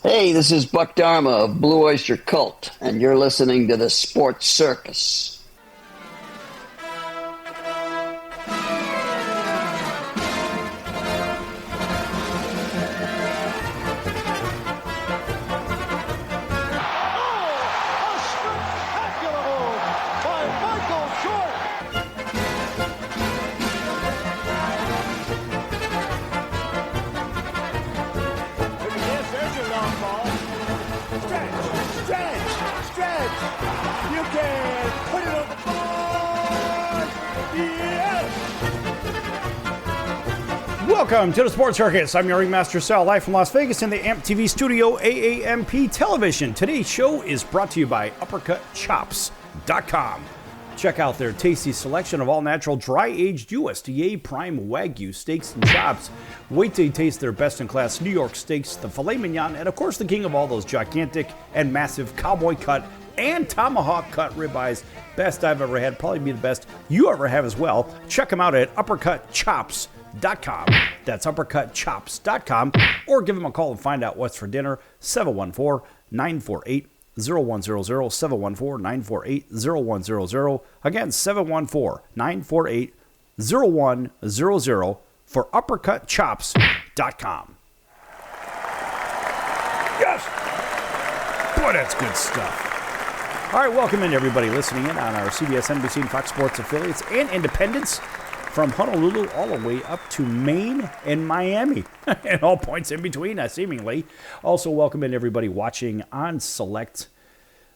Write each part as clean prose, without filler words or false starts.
Hey, this is Buck Dharma of Blue Oyster Cult, and you're listening to the Sports Circus. Welcome to the Sports Circus. I'm your ringmaster, Sal, live from Las Vegas in the AMP TV studio, AAMP Television. Today's show is brought to you by uppercutchops.com. Check out their tasty selection of all-natural, dry-aged USDA prime Wagyu steaks and chops. Wait till you taste their best-in-class New York steaks, the filet mignon, and of course the king of all those gigantic and massive cowboy cut and tomahawk cut ribeyes. Best I've ever had, probably be the best you ever have as well. Check them out at uppercutchops.com. That's uppercutchops.com, or give them a call and find out what's for dinner. 714-948-0100, 714-948-0100. Again, 714-948-0100 for uppercutchops.com. Yes! Boy, that's good stuff. All right, welcome in everybody listening in on our CBS, NBC, and Fox Sports affiliates and independents, from Honolulu all the way up to Maine and Miami, and all points in between, seemingly. Also, welcome in everybody watching on select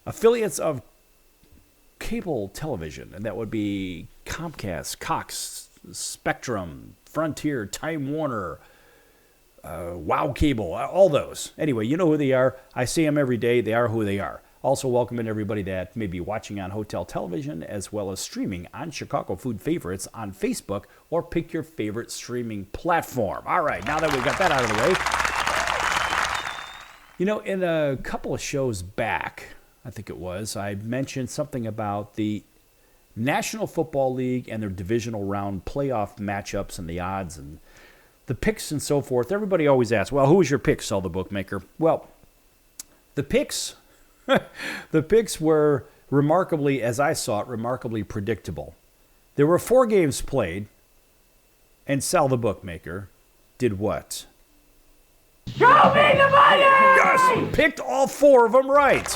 affiliates of cable television, and that would be Comcast, Cox, Spectrum, Frontier, Time Warner, Wow Cable, all those. Anyway, you know who they are. I see them every day. They are who they are. Also, welcome in everybody that may be watching on hotel television as well as streaming on Chicago Food Favorites on Facebook, or pick your favorite streaming platform. All right, now that we got that out of the way. You know, in a couple of shows back, I think it was, I mentioned something about the National Football League and their divisional round playoff matchups and the odds and the picks and so forth. Everybody always asks, well, who was your pick, Sal the Bookmaker? Well, the picks were remarkably, as I saw it, remarkably predictable. There were 4 games played, and Sal the Bookmaker did what? Show me the money! Yes! Picked all 4 of them right.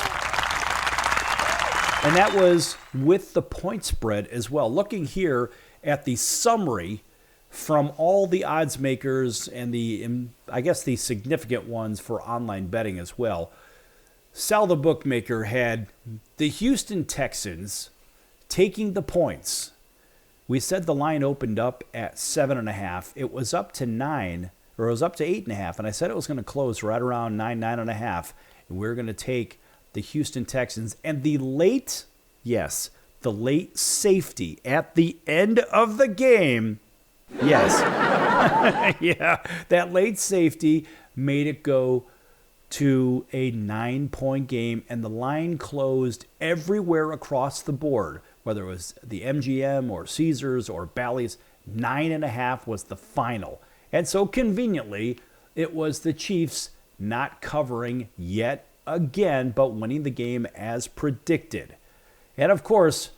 And that was with the point spread as well. Looking here at the summary from all the odds makers and the significant ones for online betting as well, Sal the Bookmaker had the Houston Texans taking the points. We said the line opened up at 7.5. It was up to 9, or it was up to 8.5, and I said it was going to close right around 9.5. And we're going to take the Houston Texans. And the late safety at the end of the game, yes, yeah, that late safety made it go to a 9-point game, and the line closed everywhere across the board, whether it was the MGM or Caesars or Bally's. 9.5 was the final. And so conveniently, it was the Chiefs not covering yet again, but winning the game as predicted. And of course,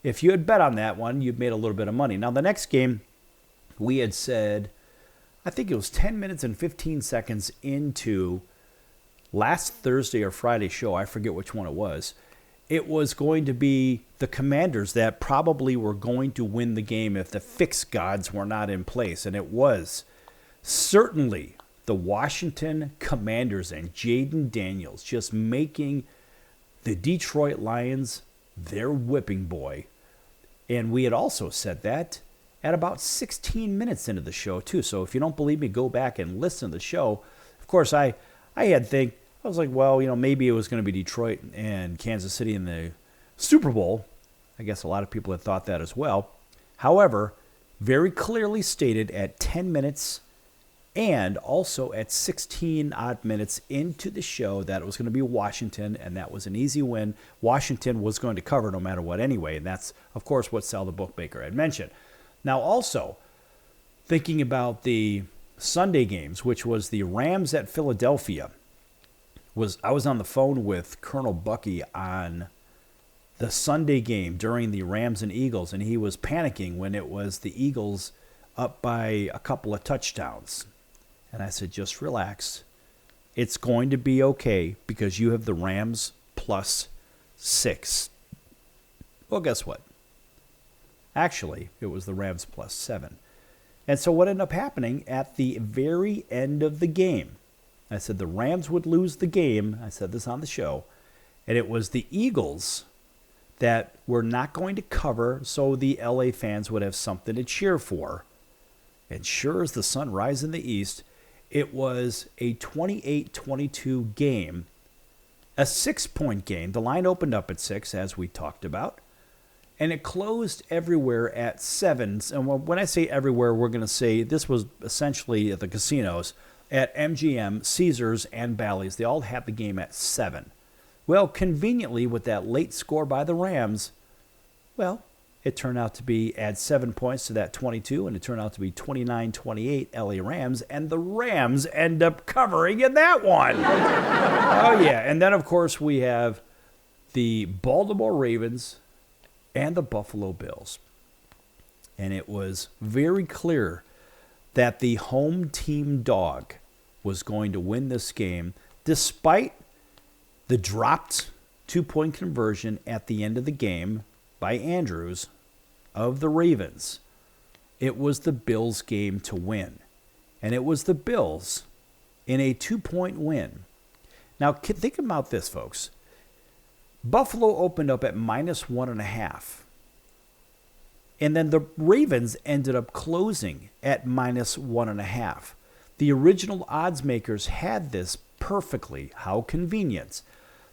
if you had bet on that one, you'd made a little bit of money. Now, the next game, we had said, I think it was 10 minutes and 15 seconds into last Thursday or Friday show, I forget which one it was going to be the Commanders that probably were going to win the game if the fixed gods were not in place. And it was certainly the Washington Commanders and Jaden Daniels just making the Detroit Lions their whipping boy. And we had also said that at about 16 minutes into the show, too. So if you don't believe me, go back and listen to the show. Of course, I was like, well, maybe it was going to be Detroit and Kansas City in the Super Bowl. I guess a lot of people had thought that as well. However, very clearly stated at 10 minutes and also at 16 odd minutes into the show that it was going to be Washington, and that was an easy win. Washington was going to cover no matter what anyway, and that's, of course, what Sal the Bookmaker had mentioned. Now, also, thinking about the Sunday games, which was the Rams at Philadelphia, I was on the phone with Colonel Bucky on the Sunday game during the Rams and Eagles, and he was panicking when it was the Eagles up by a couple of touchdowns. And I said, just relax. It's going to be okay because you have the Rams plus 6. Well, guess what? Actually, it was the Rams plus 7. And so what ended up happening at the very end of the game, I said the Rams would lose the game. I said this on the show. And it was the Eagles that were not going to cover, so the LA fans would have something to cheer for. And sure as the sun rises in the east, it was a 28-22 game, a 6-point game. The line opened up at 6, as we talked about, and it closed everywhere at 7. And when I say everywhere, we're going to say this was essentially at the casinos, at MGM, Caesars, and Bally's. They all had the game at 7. Well, conveniently, with that late score by the Rams, well, it turned out to be add 7 points to that 22, and it turned out to be 29-28 LA Rams, and the Rams end up covering in that one. Oh, yeah. And then, of course, we have the Baltimore Ravens and the Buffalo Bills. And it was very clear that the home team dog was going to win this game, despite the dropped 2-point conversion at the end of the game by Andrews of the Ravens. It was the Bills' game to win. And it was the Bills in a 2-point win. Now, think about this, folks. Buffalo opened up at -1.5. And then the Ravens ended up closing at -1.5. The original odds makers had this perfectly. How convenient.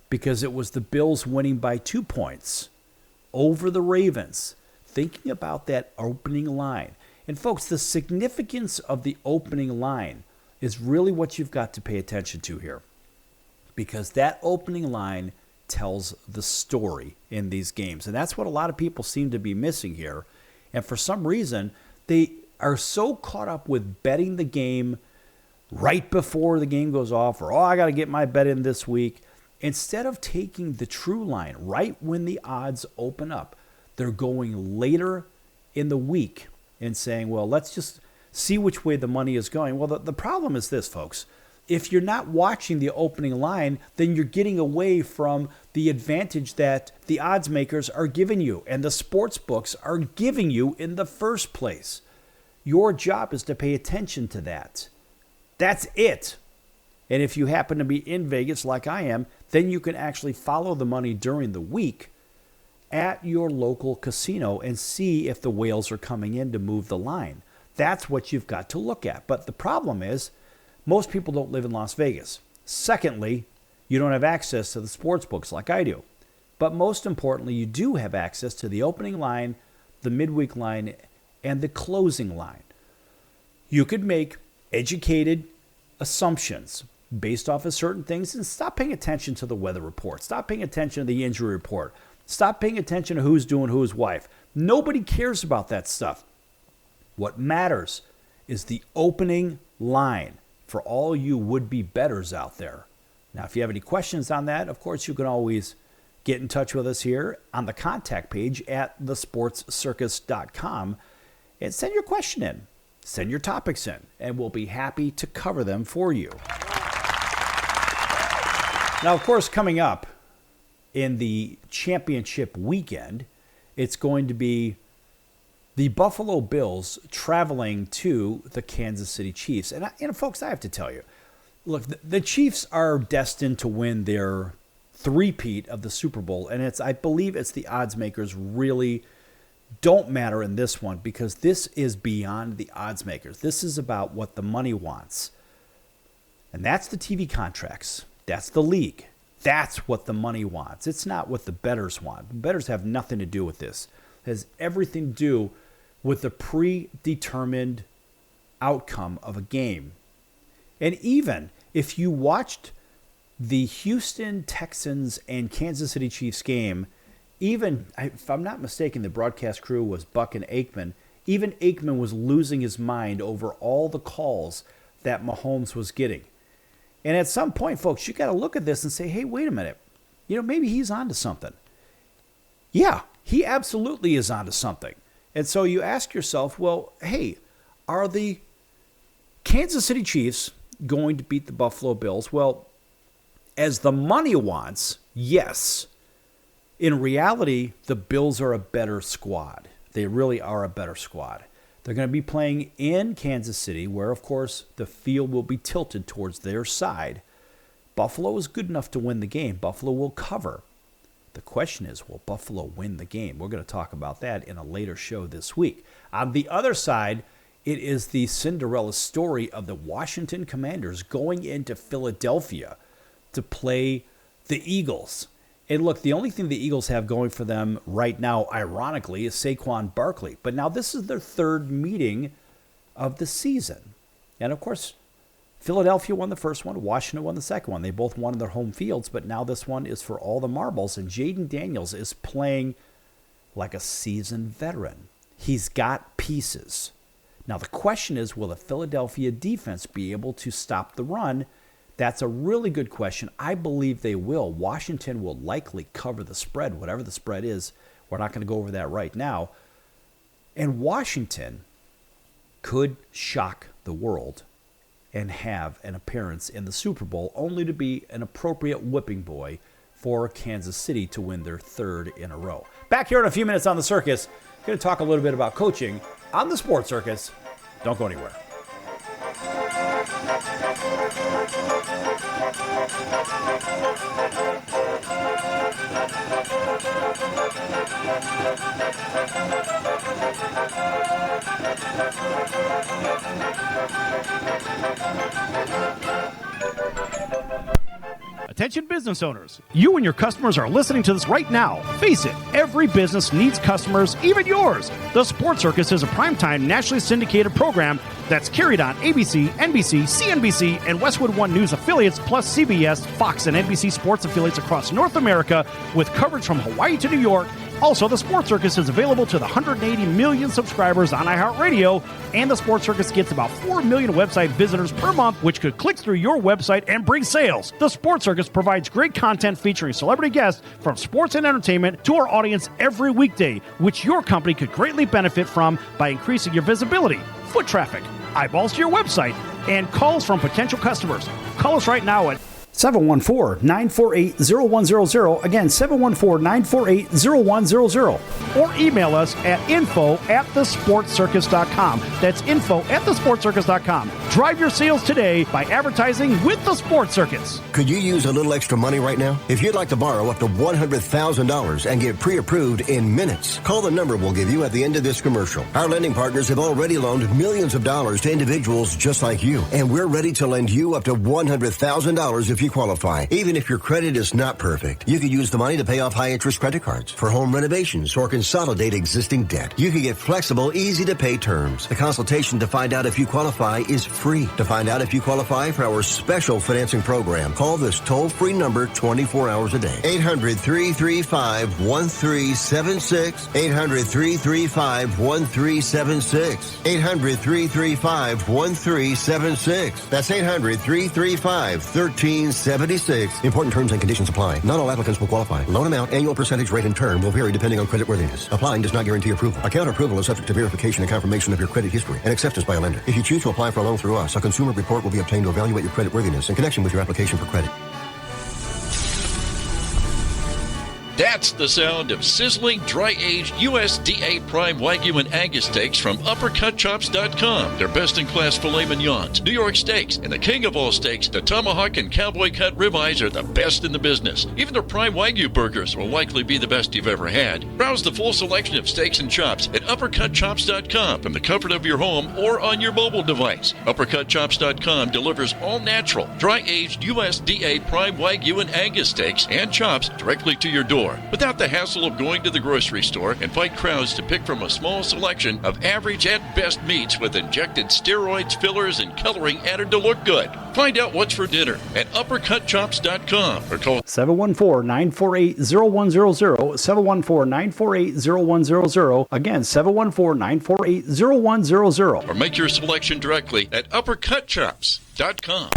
Because it was the Bills winning by 2 points over the Ravens. Thinking about that opening line. And folks, the significance of the opening line is really what you've got to pay attention to here. Because that opening line tells the story in these games. And that's what a lot of people seem to be missing here. And for some reason, they are so caught up with betting the game right before the game goes off, or, oh, I got to get my bet in this week. Instead of taking the true line right when the odds open up, they're going later in the week and saying, well, let's just see which way the money is going. Well, the problem is this, folks. If you're not watching the opening line, then you're getting away from the advantage that the odds makers are giving you and the sports books are giving you in the first place. Your job is to pay attention to that. That's it. And if you happen to be in Vegas like I am, then you can actually follow the money during the week at your local casino and see if the whales are coming in to move the line. That's what you've got to look at. But the problem is, most people don't live in Las Vegas. Secondly, you don't have access to the sports books like I do. But most importantly, you do have access to the opening line, the midweek line, and the closing line. You could make educated assumptions based off of certain things and stop paying attention to the weather report. Stop paying attention to the injury report. Stop paying attention to who's doing whose wife. Nobody cares about that stuff. What matters is the opening line for all you would-be bettors out there. Now, if you have any questions on that, of course, you can always get in touch with us here on the contact page at thesportscircus.com and send your question in. Send your topics in, and we'll be happy to cover them for you. Now, of course, coming up in the championship weekend, it's going to be the Buffalo Bills traveling to the Kansas City Chiefs. And folks, I have to tell you, look, the Chiefs are destined to win their three-peat of the Super Bowl, and I believe it's the odds makers really don't matter in this one because this is beyond the odds makers. This is about what the money wants. And that's the TV contracts. That's the league. That's what the money wants. It's not what the bettors want. The bettors have nothing to do with this. It has everything to do with the predetermined outcome of a game. And even if you watched the Houston Texans and Kansas City Chiefs game, even, if I'm not mistaken, the broadcast crew was Buck and Aikman. Even Aikman was losing his mind over all the calls that Mahomes was getting. And at some point, folks, you got to look at this and say, hey, wait a minute. Maybe he's onto something. Yeah, he absolutely is onto something. And so you ask yourself, well, hey, are the Kansas City Chiefs going to beat the Buffalo Bills? Well, as the money wants, yes. In reality, the Bills are a better squad. They really are a better squad. They're going to be playing in Kansas City, where, of course, the field will be tilted towards their side. Buffalo is good enough to win the game. Buffalo will cover. The question is, will Buffalo win the game? We're going to talk about that in a later show this week. On the other side, it is the Cinderella story of the Washington Commanders going into Philadelphia to play the Eagles. And look, the only thing the Eagles have going for them right now, ironically, is Saquon Barkley. But now this is their third meeting of the season. And, of course, Philadelphia won the first one. Washington won the second one. They both won in their home fields. But now this one is for all the marbles. And Jaden Daniels is playing like a seasoned veteran. He's got pieces. Now, the question is, will the Philadelphia defense be able to stop the run? That's a really good question. I believe they will. Washington will likely cover the spread, whatever the spread is. We're not going to go over that right now. And Washington could shock the world and have an appearance in the Super Bowl, only to be an appropriate whipping boy for Kansas City to win their third in a row. Back here in a few minutes on the Circus, going to talk a little bit about coaching on the Sports Circus. Don't go anywhere. Attention business owners, you and your customers are listening to this right now. Face it, every business needs customers, even yours. The Sports Circus is a primetime nationally syndicated program that's carried on ABC, NBC, CNBC, and Westwood One News affiliates, plus CBS, Fox, and NBC Sports affiliates across North America, with coverage from Hawaii to New York. Also, the Sports Circus is available to the 180 million subscribers on iHeartRADIO, and the Sports Circus gets about 4 million website visitors per month, which could click through your website and bring sales. The Sports Circus provides great content featuring celebrity guests from sports and entertainment to our audience every weekday, which your company could greatly benefit from by increasing your visibility, foot traffic, eyeballs to your website, and calls from potential customers. Call us right now at 714-948-0100. Again, 714-948-0100. Or email us at info@thesportscircus.com. That's info@thesportscircus.com. Drive your sales today by advertising with the Sports Circus. Could you use a little extra money right now? If you'd like to borrow up to $100,000 and get pre-approved in minutes, call the number we'll give you at the end of this commercial. Our lending partners have already loaned millions of dollars to individuals just like you, and we're ready to lend you up to $100,000 if you qualify. Even if your credit is not perfect, you could use the money to pay off high-interest credit cards, for home renovations, or consolidate existing debt. You can get flexible, easy-to-pay terms. The consultation to find out if you qualify is free. To find out if you qualify for our special financing program, call this toll-free number 24 hours a day. 800-335-1376. 800-335-1376. 800-335-1376. That's 800-335-1376. Important terms and conditions apply. Not all applicants will qualify. Loan amount, annual percentage rate, and term will vary depending on creditworthiness. Applying does not guarantee approval. Account approval is subject to verification and confirmation of your credit history and acceptance by a lender. If you choose to apply for a loan through us, a consumer report will be obtained to evaluate your creditworthiness in connection with your application for credit. That's the sound of sizzling, dry-aged USDA Prime Wagyu and Angus steaks from uppercutchops.com. Their best-in-class filet mignons, New York steaks, and the king of all steaks, the tomahawk and cowboy cut ribeyes, are the best in the business. Even their Prime Wagyu burgers will likely be the best you've ever had. Browse the full selection of steaks and chops at uppercutchops.com from the comfort of your home or on your mobile device. Uppercutchops.com delivers all-natural, dry-aged USDA Prime Wagyu and Angus steaks and chops directly to your door, without the hassle of going to the grocery store and fight crowds to pick from a small selection of average at best meats with injected steroids, fillers, and coloring added to look good. Find out what's for dinner at uppercutchops.com or call 714-948-0100. 714-948-0100. Again, 714-948-0100. or make your selection directly at uppercutchops.com.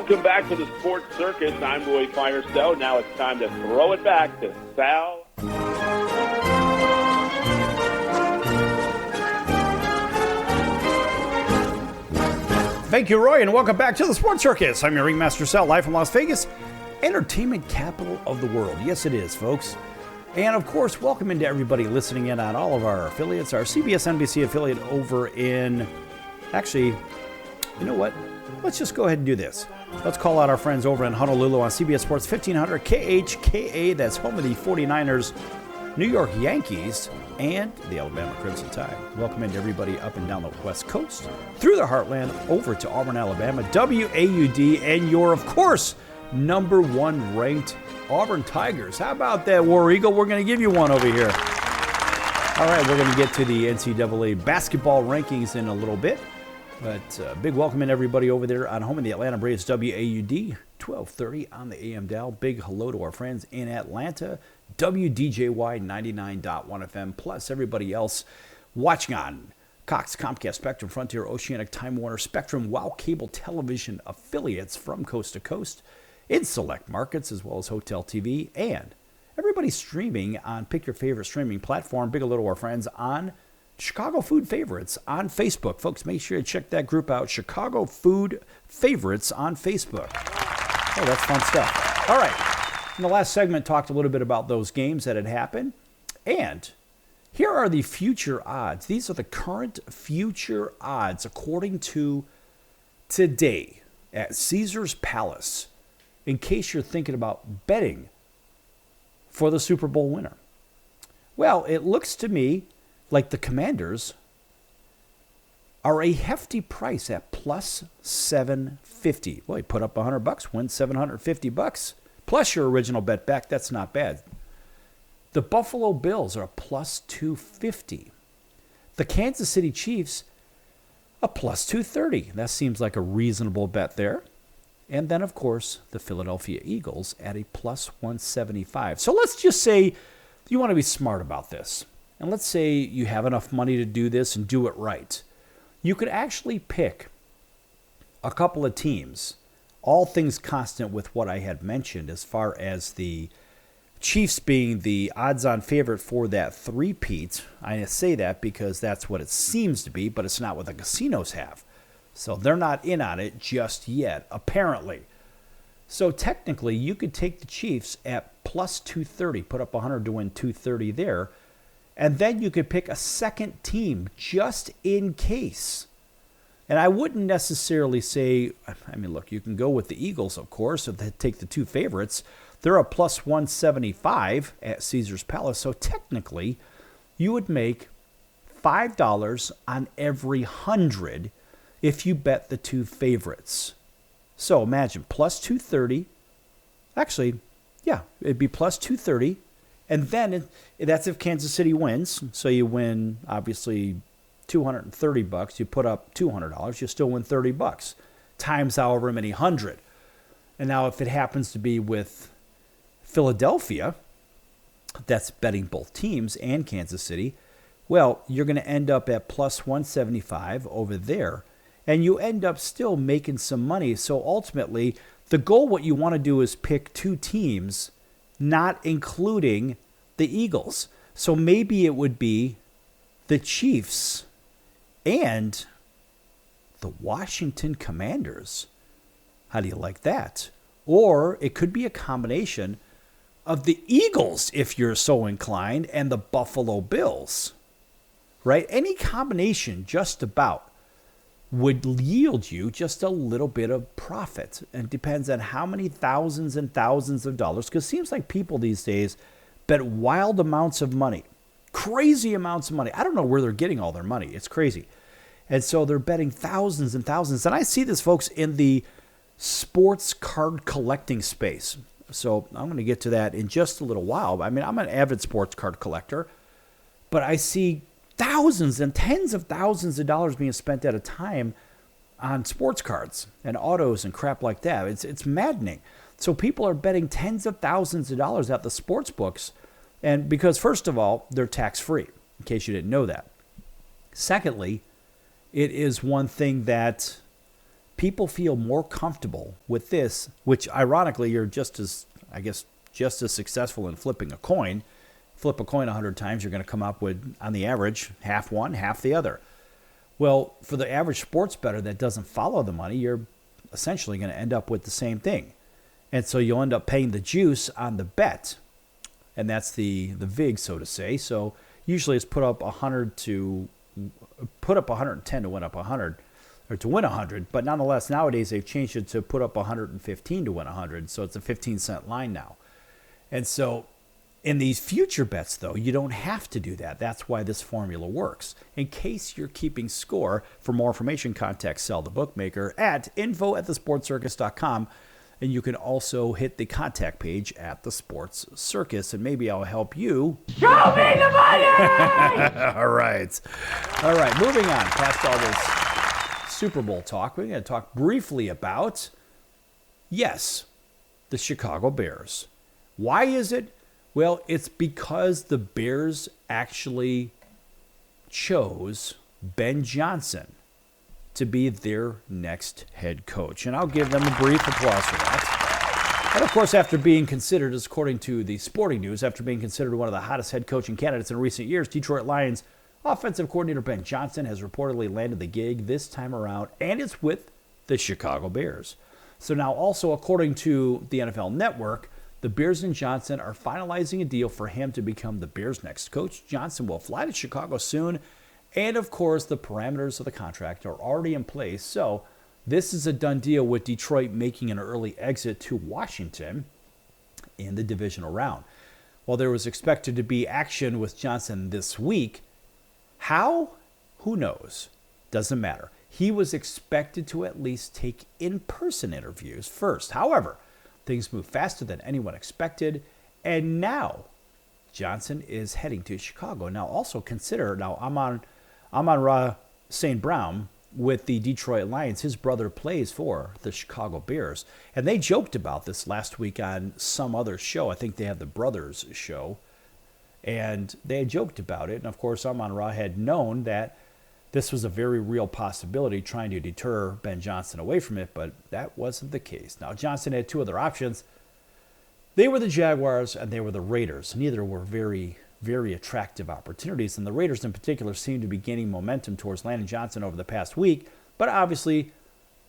Welcome back to the Sports Circus. I'm Roy Firestone. Now it's time to throw it back to Sal. Thank you, Roy, and welcome back to the Sports Circus. I'm your ringmaster, Sal, live from Las Vegas, entertainment capital of the world. Yes, it is, folks. And, of course, welcome into everybody listening in on all of our affiliates, our CBS NBC affiliate over in... Actually, you know what? Let's just go ahead and do this. Let's call out our friends over in Honolulu on CBS Sports 1500 KHKA. That's home of the 49ers, New York Yankees, and the Alabama Crimson Tide. Welcome into everybody up and down the West Coast, through the heartland, over to Auburn, Alabama, WAUD, and your, of course, number one ranked Auburn Tigers. How about that, War Eagle? We're going to give you one over here. All right, we're going to get to the NCAA basketball rankings in a little bit. But big welcome in everybody over there on home in the Atlanta Braves, WAUD, 1230 on the AM dial. Big hello to our friends in Atlanta, WDJY 99.1 FM, plus everybody else watching on Cox, Comcast, Spectrum, Frontier, Oceanic, Time Warner, Spectrum, WOW Cable Television affiliates from coast to coast in select markets, as well as Hotel TV, and everybody streaming on pick your favorite streaming platform. Big hello to our friends on Chicago Food Favorites on Facebook. Folks, make sure you check that group out, Chicago Food Favorites on Facebook. Oh, that's fun stuff. All right. In the last segment, talked a little bit about those games that had happened. And here are the future odds. These are the current future odds according to today at Caesars Palace, in case you're thinking about betting for the Super Bowl winner. Well, it looks to me like the Commanders are a hefty price at plus 750. Well, you put up $100, win $750 plus your original bet back. That's not bad. The Buffalo Bills are a plus 250. The Kansas City Chiefs a plus 230. That seems like a reasonable bet there. And then, of course, the Philadelphia Eagles at a plus 175. So let's just say you want to be smart about this. And let's say you have enough money to do this and do it right. You could actually pick a couple of teams, all things constant with what I had mentioned as far as the Chiefs being the odds-on favorite for that three-peat. I say that because that's what it seems to be, but it's not what the casinos have. So they're not in on it just yet, apparently. So technically, you could take the Chiefs at plus 230, put up 100 to win 230 there. And then you could pick a second team just in case. And I wouldn't necessarily say, I mean, look, you can go with the Eagles, of course, if they take the two favorites. They're a plus 175 at Caesars Palace. So technically, you would make $5 on every 100 if you bet the two favorites. So imagine plus 230. Actually, yeah, it'd be plus 230. And then that's if Kansas City wins. So you win, obviously, $230. You put up $200. You still win $30 times however many hundred. And now if it happens to be with Philadelphia, that's betting both teams and Kansas City, well, you're going to end up at plus 175 over there. And you end up still making some money. So ultimately, the goal, what you want to do is pick two teams, not including the Eagles. So maybe it would be the Chiefs and the Washington Commanders. How do you like that? Or it could be a combination of the Eagles, if you're so inclined, and the Buffalo Bills. Right? Any combination just about would yield you just a little bit of profit. And it depends on how many thousands and thousands of dollars, because it seems like people these days bet wild amounts of money, crazy amounts of money. I don't know where they're getting all their money. It's crazy. And so they're betting thousands and thousands. And I see this, folks, in the sports card collecting space. So I'm going to get to that in just a little while. I mean, I'm an avid sports card collector, but I see thousands and tens of thousands of dollars being spent at a time on sports cards and autos and crap like that. It's maddening. So people are betting tens of thousands of dollars at the sports books, and because first of all, they're tax-free, in case you didn't know that. Secondly, it is one thing that people feel more comfortable with this, which ironically you're just as successful in flipping a coin. Flip a coin 100 times, you're going to come up with, on the average, half one, half the other. Well, for the average sports bettor that doesn't follow the money, you're essentially going to end up with the same thing. And so you'll end up paying the juice on the bet. And that's the vig, so to say. So usually it's put up 110 to win up 100, or to win 100. But nonetheless, nowadays they've changed it to put up 115 to win 100. So it's a 15-cent line now. And so in these future bets, though, you don't have to do that. That's why this formula works. In case you're keeping score, for more information, contact Sal the Bookmaker at info@thesportscircus.com. And you can also hit the contact page at the Sports Circus, and maybe I'll help you. Show me the money! All right. Moving on past all this Super Bowl talk, we're going to talk briefly about, yes, the Chicago Bears. Why is it? Well, it's because the Bears actually chose Ben Johnson to be their next head coach. And I'll give them a brief applause for that. And of course, after being considered, as according to the Sporting News, after being considered one of the hottest head coaching candidates in recent years, Detroit Lions offensive coordinator Ben Johnson has reportedly landed the gig this time around, and it's with the Chicago Bears. So now also, according to the NFL Network, the Bears and Johnson are finalizing a deal for him to become the Bears' next coach. Johnson will fly to Chicago soon. And, of course, the parameters of the contract are already in place. So this is a done deal, with Detroit making an early exit to Washington in the divisional round. While there was expected to be action with Johnson this week, how? Who knows? Doesn't matter. He was expected to at least take in-person interviews first. However, things moved faster than anyone expected, and now Johnson is heading to Chicago. Now, also consider, Amon-Ra St. Brown with the Detroit Lions, his brother plays for the Chicago Bears. And they joked about this last week on some other show. I think they had the Brothers show. And they had joked about it. And, of course, Amon-Ra had known that this was a very real possibility, trying to deter Ben Johnson away from it. But that wasn't the case. Now, Johnson had two other options. They were the Jaguars and they were the Raiders. Neither were very attractive opportunities, and the Raiders in particular seem to be gaining momentum towards landing Johnson over the past week, but obviously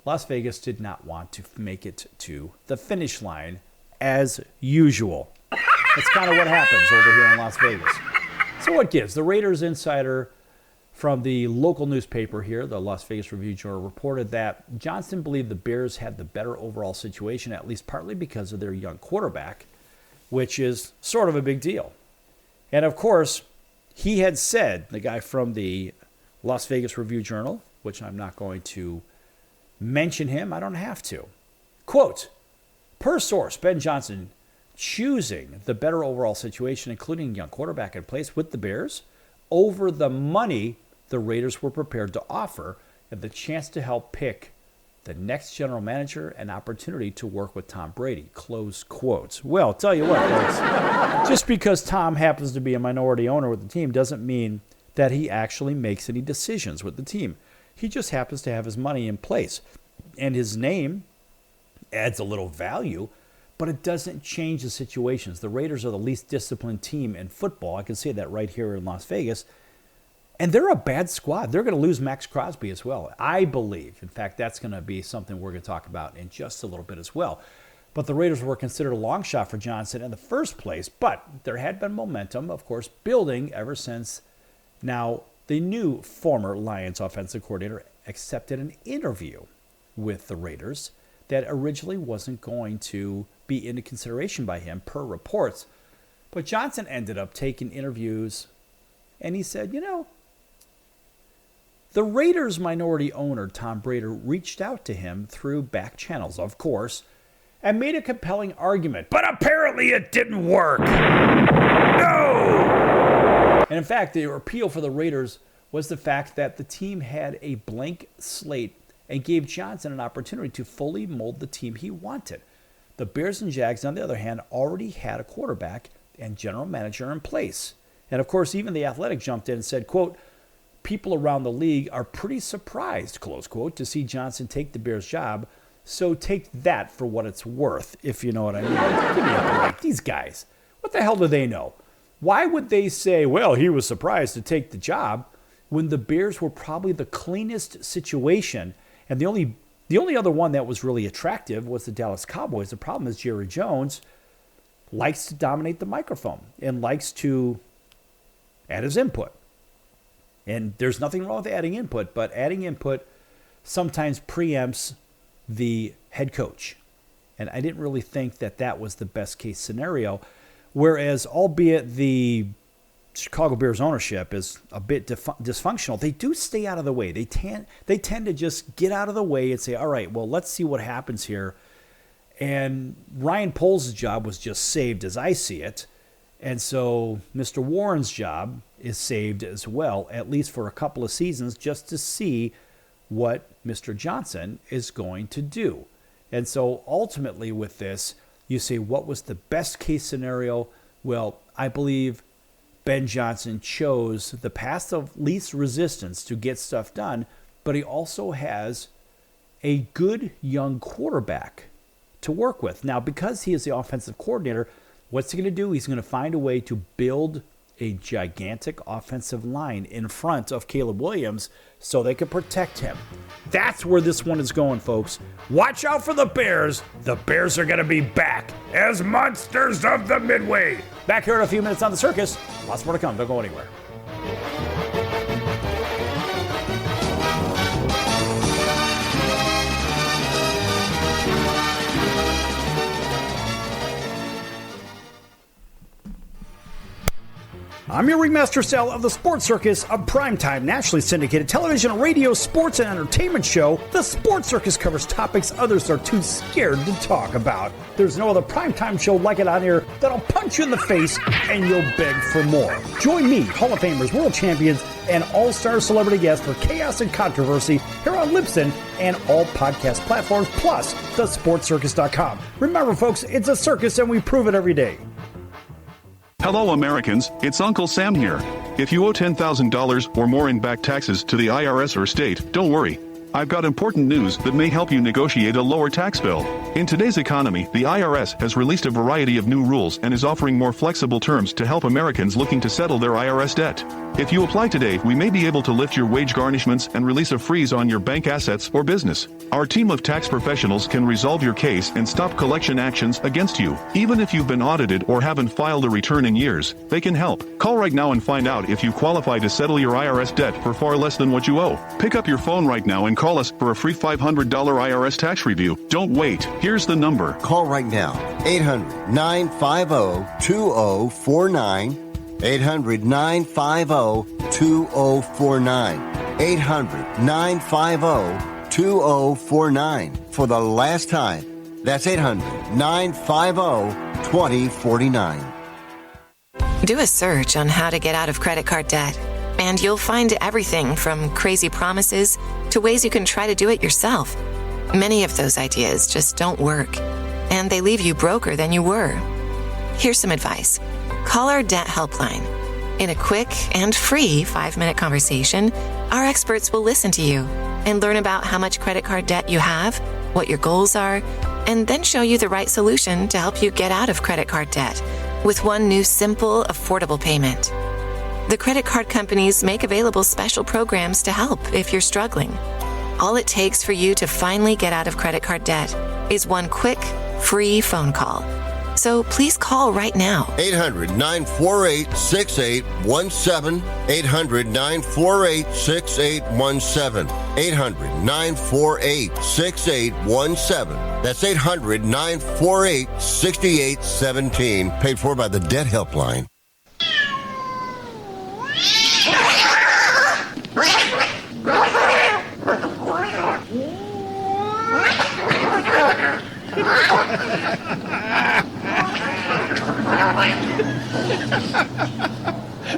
Las Vegas did not want to make it to the finish line as usual. That's kind of what happens over here in Las Vegas. So what gives? The Raiders insider from the local newspaper here, the Las Vegas Review-Journal, reported that Johnson believed the Bears had the better overall situation, at least partly because of their young quarterback, which is sort of a big deal. And, of course, he had said, the guy from the Las Vegas Review-Journal, which I'm not going to mention him, I don't have to. Quote, per source, Ben Johnson choosing the better overall situation, including young quarterback in place with the Bears, over the money the Raiders were prepared to offer and the chance to help pick the next general manager and opportunity to work with Tom Brady, close quotes. Well, tell you what, folks, just because Tom happens to be a minority owner with the team doesn't mean that he actually makes any decisions with the team. He just happens to have his money in place. And his name adds a little value, but it doesn't change the situations. The Raiders are the least disciplined team in football. I can say that right here in Las Vegas. And they're a bad squad. They're going to lose Max Crosby as well, I believe. In fact, that's going to be something we're going to talk about in just a little bit as well. But the Raiders were considered a long shot for Johnson in the first place. But there had been momentum, of course, building ever since now the new former Lions offensive coordinator accepted an interview with the Raiders that originally wasn't going to be into consideration by him per reports. But Johnson ended up taking interviews, and he said, the Raiders' minority owner, Tom Brady, reached out to him through back channels, of course, and made a compelling argument. But apparently it didn't work. No! And in fact, the appeal for the Raiders was the fact that the team had a blank slate and gave Johnson an opportunity to fully mold the team he wanted. The Bears and Jags, on the other hand, already had a quarterback and general manager in place. And of course, even The Athletic jumped in and said, quote, people around the league are pretty surprised, close quote, to see Johnson take the Bears' job. So take that for what it's worth, if you know what I mean. Give me a break. These guys, what the hell do they know? Why would they say, well, he was surprised to take the job when the Bears were probably the cleanest situation? And the only other one that was really attractive was the Dallas Cowboys. The problem is Jerry Jones likes to dominate the microphone and likes to add his input. And there's nothing wrong with adding input, but adding input sometimes preempts the head coach. And I didn't really think that that was the best case scenario. Whereas, albeit the Chicago Bears ownership is a bit dysfunctional, they do stay out of the way. They tend to just get out of the way and say, all right, well, let's see what happens here. And Ryan Poles' job was just saved as I see it. And so Mr. Warren's job is saved as well, at least for a couple of seasons, just to see what Mr. Johnson is going to do. And so ultimately with this, you say, what was the best case scenario? Well, I believe Ben Johnson chose the path of least resistance to get stuff done, but he also has a good young quarterback to work with. Now, because he is the offensive coordinator, what's he going to do? He's going to find a way to build a gigantic offensive line in front of Caleb Williams so they can protect him. That's where this one is going, folks. Watch out for the Bears. The Bears are going to be back as monsters of the Midway. Back here in a few minutes on the Circus. Lots more to come. Don't go anywhere. I'm your ringmaster, Sal, of the Sports Circus, a primetime, nationally syndicated television, radio, sports, and entertainment show. The Sports Circus covers topics others are too scared to talk about. There's no other primetime show like it on here that'll punch you in the face and you'll beg for more. Join me, Hall of Famers, world champions, and all-star celebrity guests for chaos and controversy here on Libsyn and all podcast platforms, plus thesportscircus.com. Remember, folks, it's a circus and we prove it every day. Hello Americans, it's Uncle Sam here. If you owe $10,000 or more in back taxes to the IRS or state, don't worry. I've got important news that may help you negotiate a lower tax bill. In today's economy, the IRS has released a variety of new rules and is offering more flexible terms to help Americans looking to settle their IRS debt. If you apply today, we may be able to lift your wage garnishments and release a freeze on your bank assets or business. Our team of tax professionals can resolve your case and stop collection actions against you. Even if you've been audited or haven't filed a return in years, they can help. Call right now and find out if you qualify to settle your IRS debt for far less than what you owe. Pick up your phone right now and call us for a free $500 IRS tax review. Don't wait. Here's the number. Call right now. 800-950-2049. 800-950-2049. 800-950-2049. For the last time. That's 800-950-2049. Do a search on how to get out of credit card debt, and you'll find everything from crazy promises to ways you can try to do it yourself. Many of those ideas just don't work, and they leave you broker than you were. Here's some advice. Call our debt helpline. In a quick and free 5-minute conversation, our experts will listen to you and learn about how much credit card debt you have, what your goals are, and then show you the right solution to help you get out of credit card debt with one new simple, affordable payment. The credit card companies make available special programs to help if you're struggling. All it takes for you to finally get out of credit card debt is one quick, free phone call. So please call right now. 800-948-6817. 800-948-6817. 800-948-6817. That's 800-948-6817. Paid for by the Debt Helpline.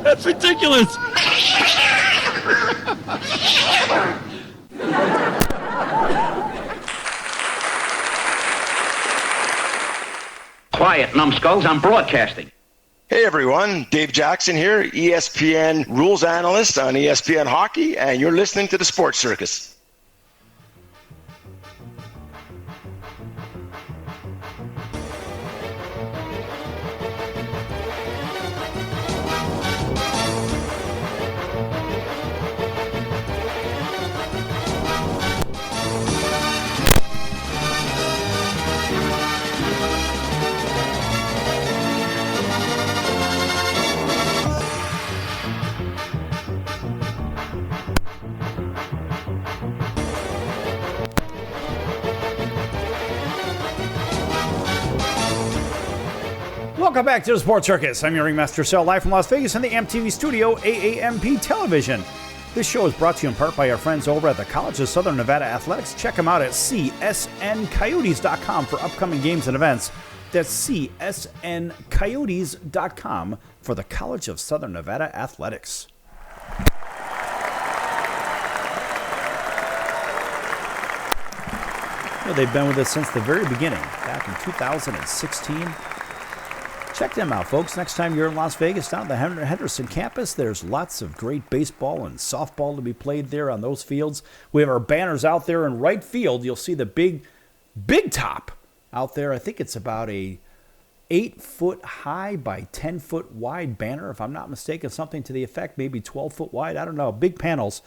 That's ridiculous. Quiet, numbskulls. I'm broadcasting. Hey everyone, Dave Jackson here, ESPN rules analyst on ESPN Hockey, and you're listening to the Sports Circus. Welcome back to the Sports Circus. I'm your ringmaster, Sal, live from Las Vegas in the MTV studio, AAMP Television. This show is brought to you in part by our friends over at the College of Southern Nevada Athletics. Check them out at csncoyotes.com for upcoming games and events. That's csncoyotes.com for the College of Southern Nevada Athletics. Well, they've been with us since the very beginning, back in 2016. Check them out, folks. Next time you're in Las Vegas, down at the Henderson campus, there's lots of great baseball and softball to be played there on those fields. We have our banners out there in right field. You'll see the big top out there. I think it's about a 8-foot high by 10-foot wide banner, if I'm not mistaken, something to the effect, maybe 12-foot wide. I don't know. Big panels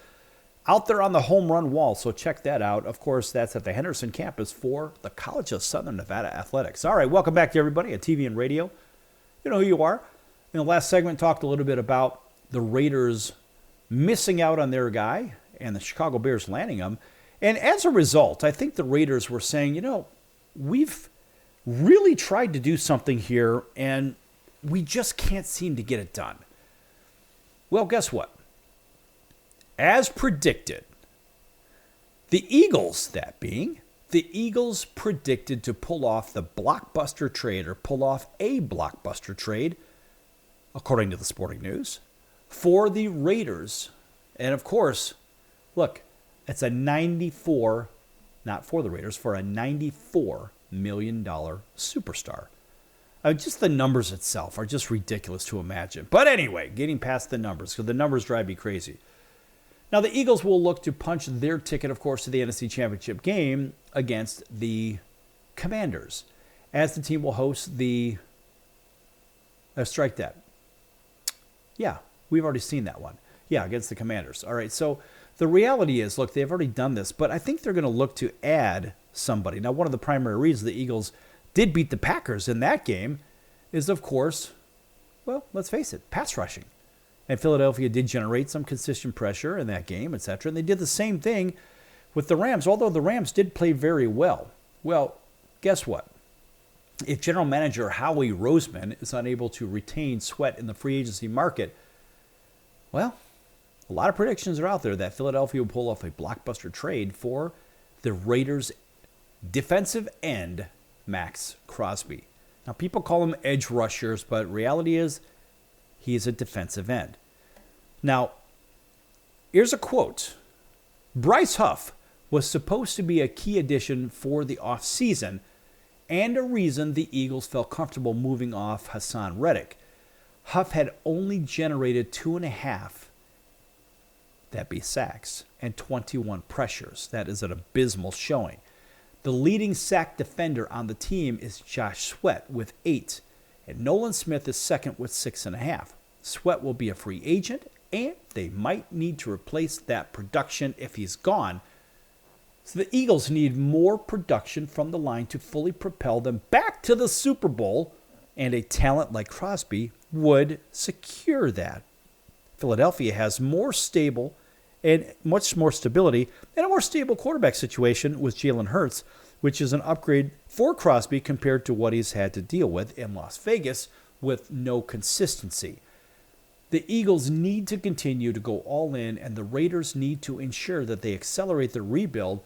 out there on the home run wall, so check that out. Of course, that's at the Henderson campus for the College of Southern Nevada Athletics. All right, welcome back to everybody at TV and radio. You know who you are. In the last segment, talked a little bit about the Raiders missing out on their guy and the Chicago Bears landing him. And as a result, I think the Raiders were saying, you know, we've really tried to do something here, and we just can't seem to get it done. Well, guess what? As predicted, the Eagles, the Eagles predicted to pull off the blockbuster trade, or pull off a blockbuster trade, according to the Sporting News, for the Raiders. And of course, look, it's a $94, not for the Raiders, for a $94 million superstar. Just the numbers itself are just ridiculous to imagine. But anyway, getting past the numbers, because the numbers drive me crazy. Now, the Eagles will look to punch their ticket, of course, to the NFC Championship game against the Commanders, as the team will host the... strike that. Yeah, we've already seen that one. Yeah, against the Commanders. All right, so the reality is, look, they've already done this, but I think they're going to look to add somebody. Now, one of the primary reasons the Eagles did beat the Packers in that game is, of course, well, let's face it, pass rushing. And Philadelphia did generate some consistent pressure in that game, etc. And they did the same thing with the Rams, although the Rams did play very well. Well, guess what? If general manager Howie Roseman is unable to retain Sweat in the free agency market, well, a lot of predictions are out there that Philadelphia will pull off a blockbuster trade for the Raiders' defensive end, Max Crosby. Now, people call him edge rushers, but reality is, he is a defensive end. Now, here's a quote. Bryce Huff was supposed to be a key addition for the offseason and a reason the Eagles felt comfortable moving off Hassan Reddick. Huff had only generated 2.5, that'd be sacks, and 21 pressures. That is an abysmal showing. The leading sack defender on the team is Josh Sweat with 8. And Nolan Smith is second with 6.5. Sweat will be a free agent, and they might need to replace that production if he's gone. So the Eagles need more production from the line to fully propel them back to the Super Bowl, and a talent like Crosby would secure that. Philadelphia has more stable and much more stability and a more stable quarterback situation with Jalen Hurts, which is an upgrade for Crosby compared to what he's had to deal with in Las Vegas with no consistency. The Eagles need to continue to go all in, and the Raiders need to ensure that they accelerate their rebuild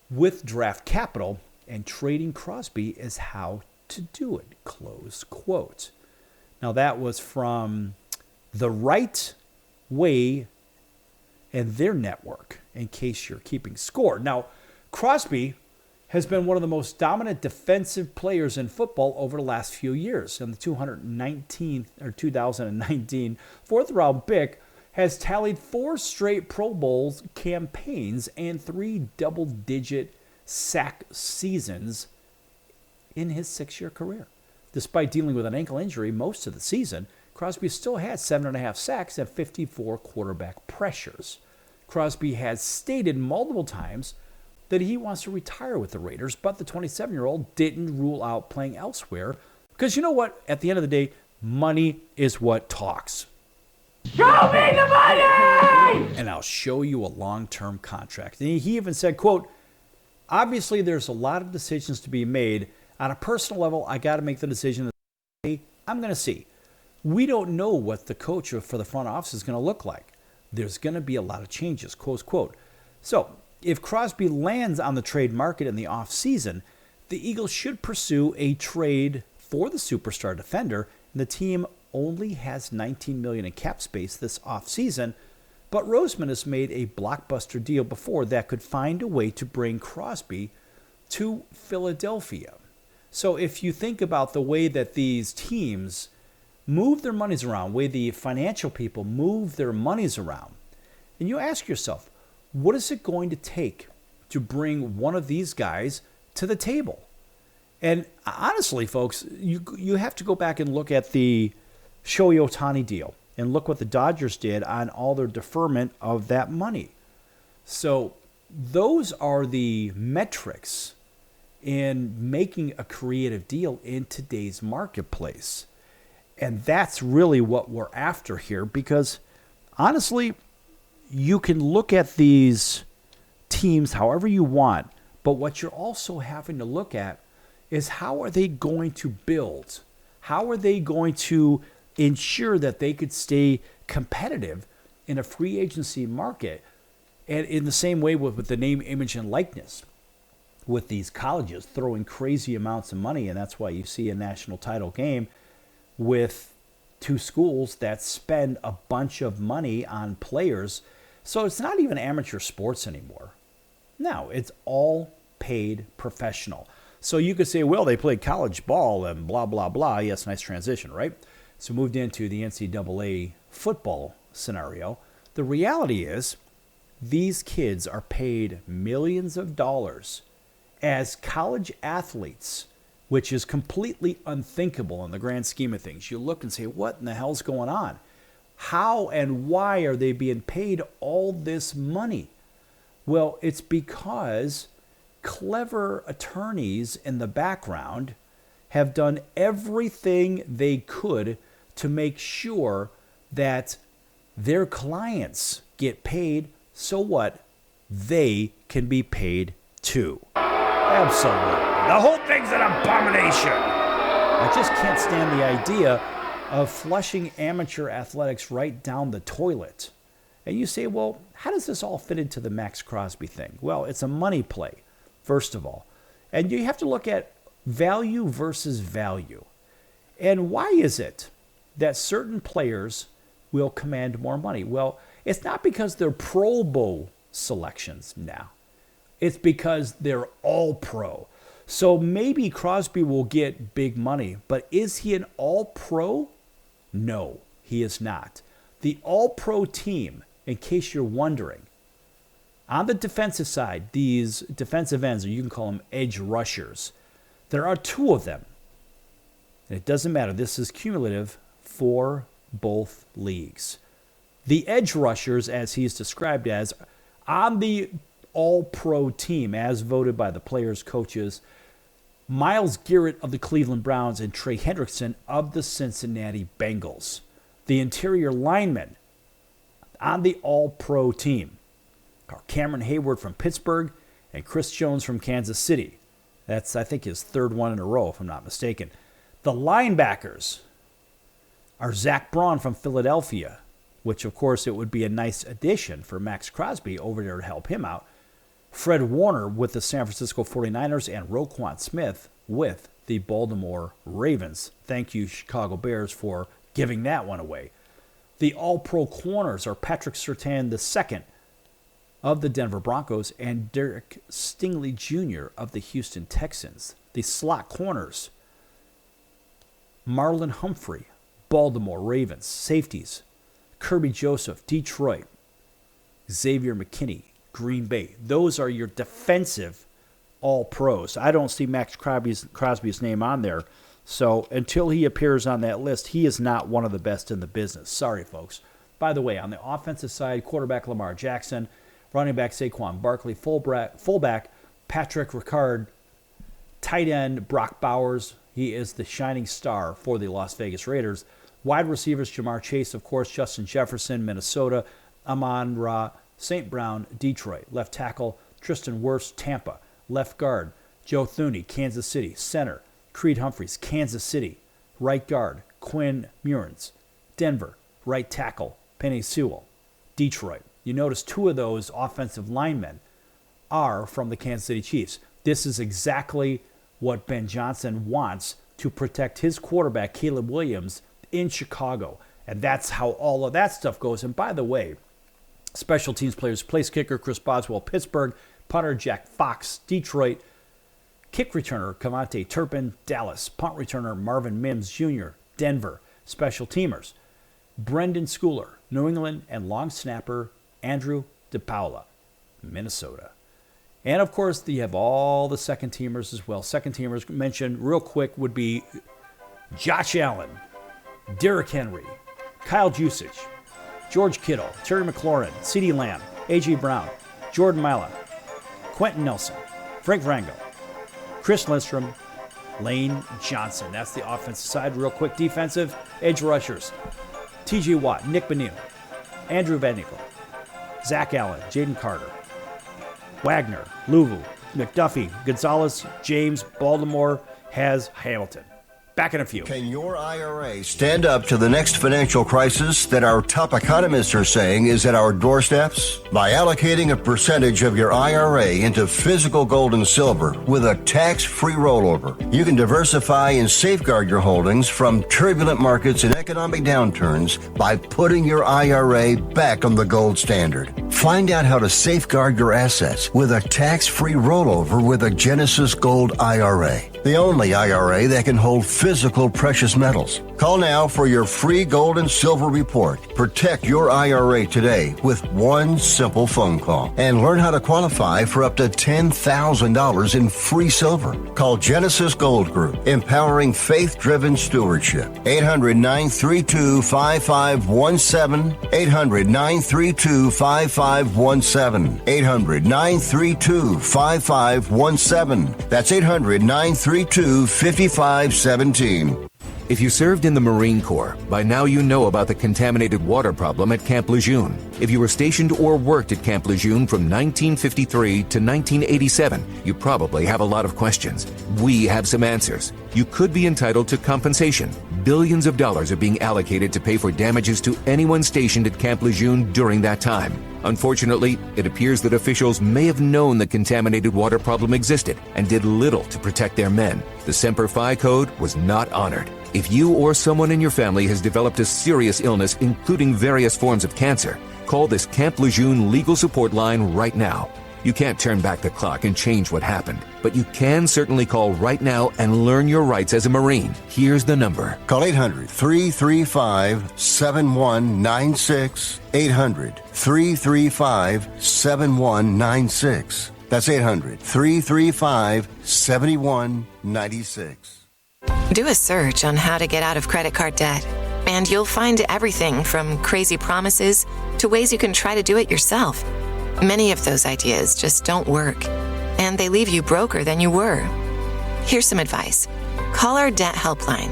with draft capital, and trading Crosby is how to do it, close quote. Now, that was from The Right Way and their network, in case you're keeping score. Now, Crosby, has been one of the most dominant defensive players in football over the last few years. And the 2019 fourth-round pick has tallied 4 straight Pro Bowl campaigns and 3 double-digit sack seasons in his 6-year career. Despite dealing with an ankle injury most of the season, Crosby still had 7.5 sacks and 54 quarterback pressures. Crosby has stated multiple times that he wants to retire with the Raiders, but the 27-year-old didn't rule out playing elsewhere because you know what? At the end of the day, money is what talks. Show me the money! And I'll show you a long-term contract. And he even said, quote, obviously there's a lot of decisions to be made. On a personal level, I got to make the decision. I'm going to see. We don't know what the coach for the front office is going to look like. There's going to be a lot of changes, close quote. So if Crosby lands on the trade market in the offseason, the Eagles should pursue a trade for the superstar defender, and the team only has $19 million in cap space this offseason, but Roseman has made a blockbuster deal before that could find a way to bring Crosby to Philadelphia. So if you think about the way that these teams move their monies around, the way the financial people move their monies around, and you ask yourself, what is it going to take to bring one of these guys to the table? And honestly, folks, you have to go back and look at the Shohei Ohtani deal and look what the Dodgers did on all their deferment of that money. So those are the metrics in making a creative deal in today's marketplace. And that's really what we're after here because, honestly, you can look at these teams however you want, but what you're also having to look at is how are they going to build? How are they going to ensure that they could stay competitive in a free agency market? And in the same way with the name, image, and likeness, with these colleges throwing crazy amounts of money, and that's why you see a national title game with 2 schools that spend a bunch of money on players. So it's not even amateur sports anymore. No, it's all paid professional. So you could say, well, they played college ball and blah, blah, blah. Yes, nice transition, right? So moved into the NCAA football scenario. The reality is these kids are paid millions of dollars as college athletes, which is completely unthinkable in the grand scheme of things. You look and say, what in the hell's going on? How and why are they being paid all this money? Well, it's because clever attorneys in the background have done everything they could to make sure that their clients get paid. So what? They can be paid too. Absolutely. The whole thing's an abomination. I just can't stand the idea of flushing amateur athletics right down the toilet. And you say, well, how does this all fit into the Max Crosby thing? Well, it's a money play, first of all. And you have to look at value versus value. And why is it that certain players will command more money? Well, it's not because they're Pro Bowl selections now. It's because they're all pro. So maybe Crosby will get big money, but is he an all-pro? No, he is not. The all-pro team, in case you're wondering, on the defensive side, these defensive ends, or you can call them edge rushers, there are 2 of them. And it doesn't matter. This is cumulative for both leagues. The edge rushers, as he's described as, on the all-pro team, as voted by the players, coaches, Myles Garrett of the Cleveland Browns and Trey Hendrickson of the Cincinnati Bengals. The interior linemen on the all-pro team are Cameron Hayward from Pittsburgh and Chris Jones from Kansas City. That's, I think, his 3rd one in a row, if I'm not mistaken. The linebackers are Zach Braun from Philadelphia, which, of course, it would be a nice addition for Max Crosby over there to help him out. Fred Warner with the San Francisco 49ers and Roquan Smith with the Baltimore Ravens. Thank you, Chicago Bears, for giving that one away. The all-pro corners are Patrick Surtain II of the Denver Broncos, and Derek Stingley Jr. of the Houston Texans. The slot corners, Marlon Humphrey, Baltimore Ravens. Safeties, Kirby Joseph, Detroit. Xavier McKinney, Green Bay. Those are your defensive all-pros. I don't see Max Crosby's name on there. So until he appears on that list, he is not one of the best in the business. Sorry, folks. By the way, on the offensive side, quarterback Lamar Jackson, running back Saquon Barkley, fullback Patrick Ricard, tight end Brock Bowers. He is the shining star for the Las Vegas Raiders. Wide receivers Jamar Chase, of course, Justin Jefferson, Minnesota, Amon-Ra St. Brown, Detroit. Left tackle Tristan Wirfs, Tampa. Left guard Joe Thuney, Kansas City. Center Creed Humphreys, Kansas City. Right guard Quinn Murins, Denver. Right tackle Penei Sewell, Detroit. You notice two of those offensive linemen are from the Kansas City Chiefs. This is exactly what Ben Johnson wants to protect his quarterback, Caleb Williams, in Chicago. And that's how all of that stuff goes. And by the way, special teams players, place kicker Chris Boswell, Pittsburgh, punter Jack Fox, Detroit, kick returner Cavante Turpin, Dallas, punt returner Marvin Mims Jr., Denver, special teamers Brendan Schooler, New England, and long snapper Andrew DePaula, Minnesota. And of course, you have all the second teamers as well. Second teamers mentioned real quick would be Josh Allen, Derrick Henry, Kyle Juszczyk, George Kittle, Terry McLaurin, CeeDee Lamb, A.J. Brown, Jordan Mailata, Quentin Nelson, Frank Frango, Chris Lindstrom, Lane Johnson. That's the offensive side. Real quick, defensive, edge rushers, T.J. Watt, Nick Benil, Andrew Van Nickel, Zach Allen, Jaden Carter, Wagner, Louvu, McDuffie, Gonzalez, James, Baltimore has Hamilton. Back in a few. Can your IRA stand up to the next financial crisis that our top economists are saying is at our doorsteps? By allocating a percentage of your IRA into physical gold and silver with a tax-free rollover, you can diversify and safeguard your holdings from turbulent markets and economic downturns by putting your IRA back on the gold standard. Find out how to safeguard your assets with a tax-free rollover with a Genesis Gold IRA, the only IRA that can hold physical precious metals. Call now for your free gold and silver report. Protect your IRA today with one simple phone call and learn how to qualify for up to $10,000 in free silver. Call Genesis Gold Group, empowering faith-driven stewardship. 800-932-5517. 800-932-5517. 800-932-5517. That's 800-932-5517. If you served in the Marine Corps, by now you know about the contaminated water problem at Camp Lejeune. If you were stationed or worked at Camp Lejeune from 1953 to 1987, you probably have a lot of questions. We have some answers. You could be entitled to compensation. Billions of dollars are being allocated to pay for damages to anyone stationed at Camp Lejeune during that time. Unfortunately, it appears that officials may have known the contaminated water problem existed and did little to protect their men. The Semper Fi Code was not honored. If you or someone in your family has developed a serious illness, including various forms of cancer, call this Camp Lejeune legal support line right now. You can't turn back the clock and change what happened, but you can certainly call right now and learn your rights as a Marine. Here's the number. Call 800-335-7196. 800-335-7196. That's 800-335-7196. Do a search on how to get out of credit card debt, and you'll find everything from crazy promises to ways you can try to do it yourself. Many of those ideas just don't work, and they leave you broker than you were. Here's some advice. Call our debt helpline.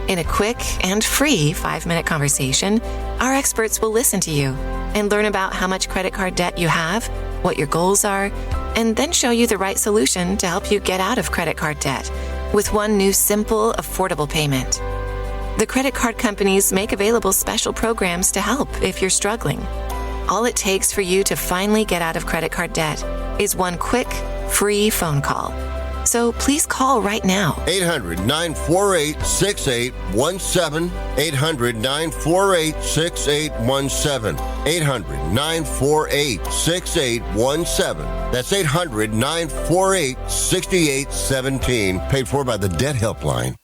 In a quick and free 5-minute conversation, our experts will listen to you and learn about how much credit card debt you have, what your goals are, and then show you the right solution to help you get out of credit card debt with one new simple, affordable payment. The credit card companies make available special programs to help if you're struggling. All it takes for you to finally get out of credit card debt is one quick, free phone call. So please call right now. 800-948-6817. 800-948-6817. 800-948-6817. That's 800-948-6817. Paid for by the Debt Helpline.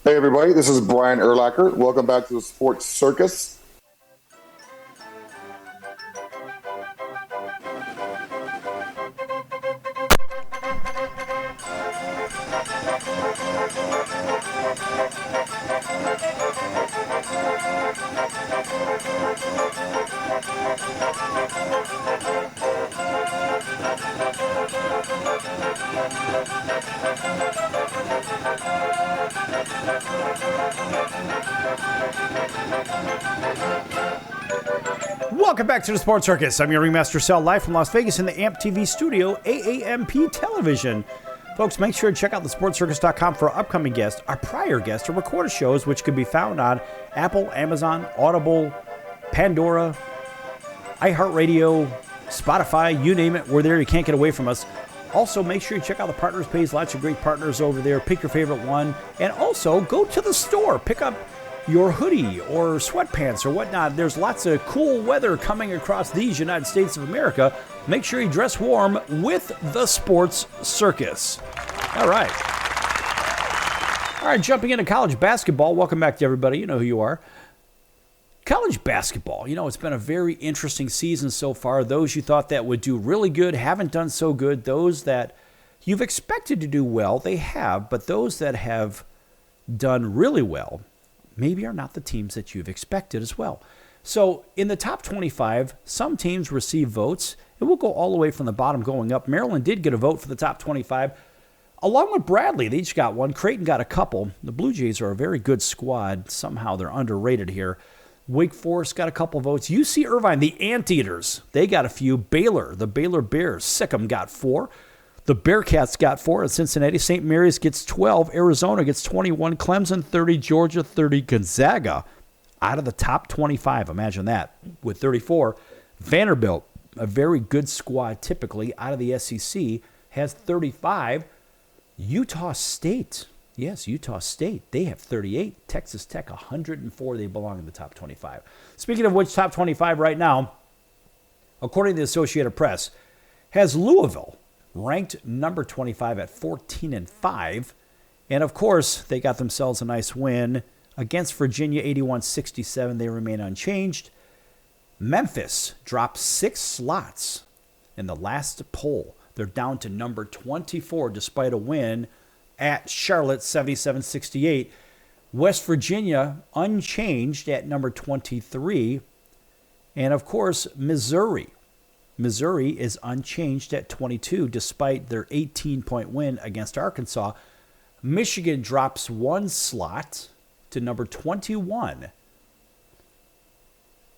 Hey everybody, this is Brian Urlacher. Welcome back to the Sports Circus. Welcome back to the Sports Circus. I'm your ringmaster, Sal, live from Las Vegas in the AMP TV studio, AAMP television. Folks, make sure to check out thesportscircus.com for our upcoming guests, our prior guests, or recorded shows, which can be found on Apple, Amazon, Audible, Pandora, iHeartRADIO, Spotify, you name it. We're there. You can't get away from us. Also, make sure you check out the partners page. Lots of great partners over there. Pick your favorite one. And also, go to the store. Pick up your hoodie or sweatpants or whatnot. There's lots of cool weather coming across these United States of America. Make sure you dress warm with the Sports Circus. All right. All right, jumping into college basketball. Welcome back to everybody. You know who you are. College basketball. You know, it's been a very interesting season so far. Those you thought that would do really good haven't done so good. Those that you've expected to do well, they have. But those that have done really well maybe are not the teams that you've expected as well. So in the top 25, some teams receive votes, and we'll go all the way from the bottom going up. Maryland did get a vote for the top 25. Along with Bradley, they each got one. Creighton got a couple. The Blue Jays are a very good squad. Somehow they're underrated here. Wake Forest got a couple votes. UC Irvine, the Anteaters, they got a few. Baylor, the Baylor Bears, Sikkim got 4. The Bearcats got 4 at Cincinnati. St. Mary's gets 12. Arizona gets 21. Clemson 30. Georgia 30. Gonzaga out of the top 25. Imagine that with 34. Vanderbilt, a very good squad typically out of the SEC, has 35. Utah State. Yes, Utah State. They have 38. Texas Tech 104. They belong in the top 25. Speaking of which, top 25 right now, according to the Associated Press, has Louisville ranked number 25 at 14-5. And of course, they got themselves a nice win against Virginia, 81-67. They remain unchanged. Memphis dropped 6 slots in the last poll. They're down to number 24 despite a win at Charlotte, 77-68. West Virginia unchanged at number 23. And of course, Missouri. Missouri is unchanged at 22 despite their 18-point win against Arkansas. Michigan drops 1 slot to number 21.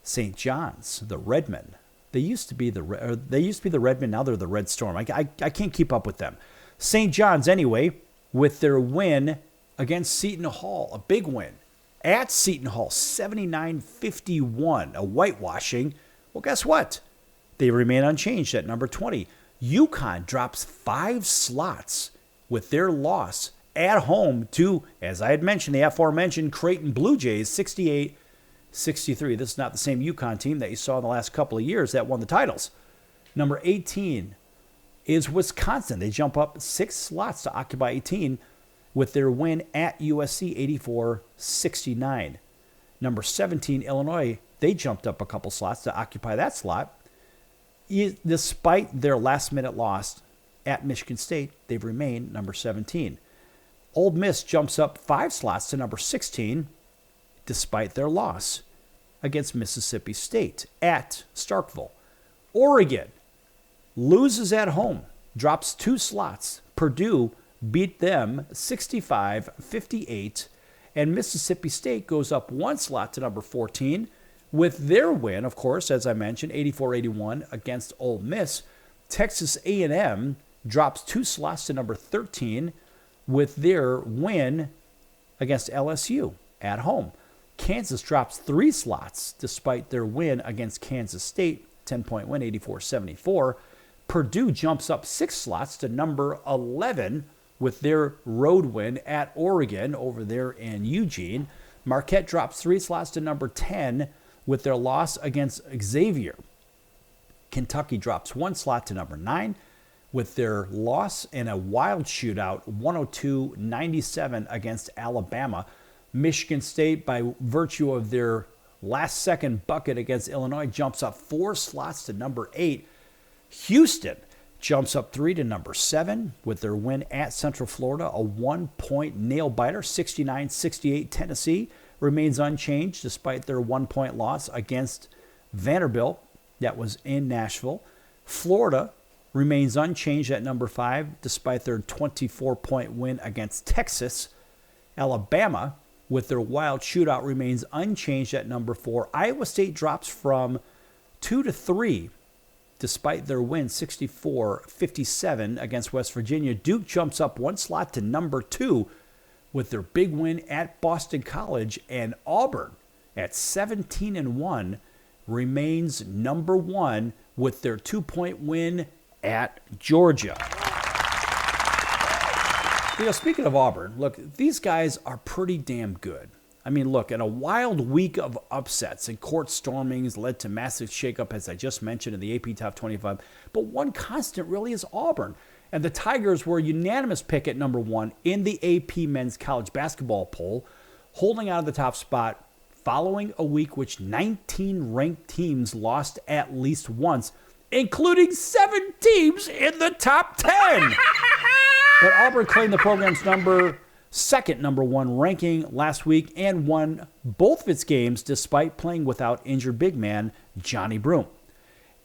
St. John's, the Redmen. They used to be the Redmen. Now they're the Red Storm. I can't keep up with them. St. John's, anyway, with their win against Seton Hall, a big win at Seton Hall, 79-51, a whitewashing. Well, guess what? They remain unchanged at number 20. UConn drops 5 slots with their loss at home to, as I had mentioned, the aforementioned Creighton Blue Jays, 68-63. This is not the same UConn team that you saw in the last couple of years that won the titles. Number 18 is Wisconsin. They jump up 6 slots to occupy 18 with their win at USC, 84-69. Number 17, Illinois, they jumped up a couple slots to occupy that slot. Despite their last-minute loss at Michigan State, they've remained number 17. Ole Miss jumps up 5 slots to number 16 despite their loss against Mississippi State at Starkville. Oregon loses at home, drops 2 slots. Purdue beat them 65-58, and Mississippi State goes up 1 slot to number 14 with their win, of course, as I mentioned, 84-81 against Ole Miss. Texas A&M drops 2 slots to number 13 with their win against LSU at home. Kansas drops 3 slots despite their win against Kansas State, 10-point win, 84-74. Purdue jumps up 6 slots to number 11 with their road win at Oregon over there in Eugene. Marquette drops 3 slots to number 10 with their loss against Xavier. Kentucky drops 1 slot to number 9 with their loss in a wild shootout, 102-97 against Alabama. Michigan State, by virtue of their last-second bucket against Illinois, jumps up 4 slots to number 8. Houston jumps up 3 to number 7 with their win at Central Florida, a 1-point nail-biter, 69-68. Tennessee remains unchanged despite their 1-point loss against Vanderbilt. That was in Nashville. Florida remains unchanged at number 5 despite their 24-point win against Texas. Alabama, with their wild shootout, remains unchanged at number 4. Iowa State drops from 2 to 3 despite their win 64-57 against West Virginia. Duke jumps up 1 slot to number 2 with their big win at Boston College. And Auburn, at 17-1, remains number 1 with their 2-point win at Georgia. Speaking of Auburn, look, these guys are pretty damn good. I mean, look, in a wild week of upsets and court stormings led to massive shakeup, as I just mentioned, in the AP Top 25. But one constant really is Auburn. And the Tigers were a unanimous pick at number 1 in the AP Men's College Basketball poll, holding out of the top spot following a week which 19 ranked teams lost at least once, including 7 teams in the top 10. But Auburn claimed the program's second number 1 ranking last week and won both of its games despite playing without injured big man Johnny Broome.